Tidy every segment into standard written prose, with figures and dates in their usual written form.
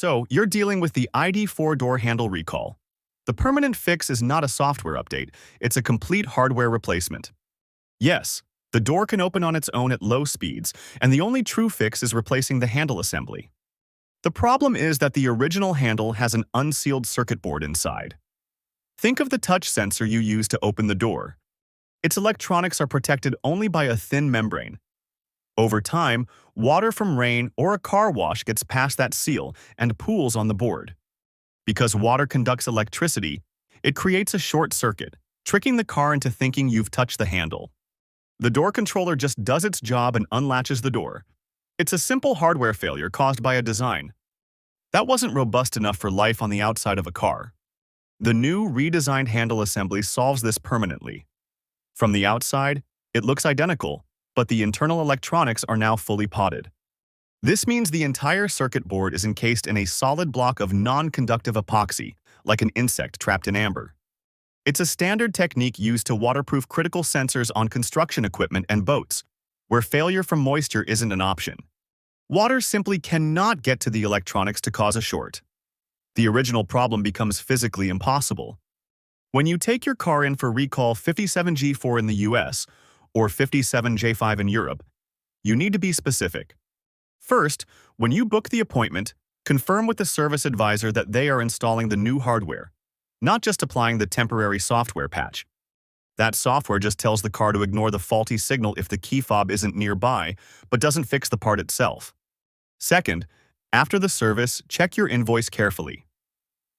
So, you're dealing with the ID.4 door handle recall. The permanent fix is not a software update, it's a complete hardware replacement. Yes, the door can open on its own at low speeds, and the only true fix is replacing the handle assembly. The problem is that the original handle has an unsealed circuit board inside. Think of the touch sensor you use to open the door. Its electronics are protected only by a thin membrane. Over time, water from rain or a car wash gets past that seal and pools on the board. Because water conducts electricity, it creates a short circuit, tricking the car into thinking you've touched the handle. The door controller just does its job and unlatches the door. It's a simple hardware failure caused by a design that wasn't robust enough for life on the outside of a car. The new redesigned handle assembly solves this permanently. From the outside, it looks identical, but the internal electronics are now fully potted. This means the entire circuit board is encased in a solid block of non-conductive epoxy, like an insect trapped in amber. It's a standard technique used to waterproof critical sensors on construction equipment and boats, where failure from moisture isn't an option. Water simply cannot get to the electronics to cause a short. The original problem becomes physically impossible. When you take your car in for recall 57G4 in the US or 57J5 in Europe, you need to be specific. First, when you book the appointment, confirm with the service advisor that they are installing the new hardware, not just applying the temporary software patch. That software just tells the car to ignore the faulty signal if the key fob isn't nearby, but doesn't fix the part itself. Second, after the service, check your invoice carefully.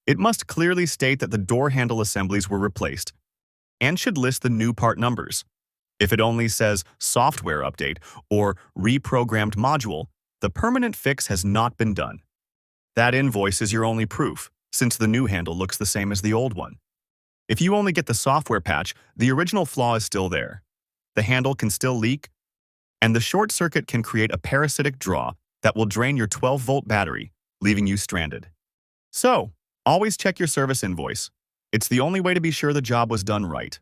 It must clearly state that the door handle assemblies were replaced and should list the new part numbers. If it only says software update or reprogrammed module, the permanent fix has not been done. That invoice is your only proof, since the new handle looks the same as the old one. If you only get the software patch, the original flaw is still there. The handle can still leak, and the short circuit can create a parasitic draw that will drain your 12-volt battery, leaving you stranded. So, always check your service invoice. It's the only way to be sure the job was done right.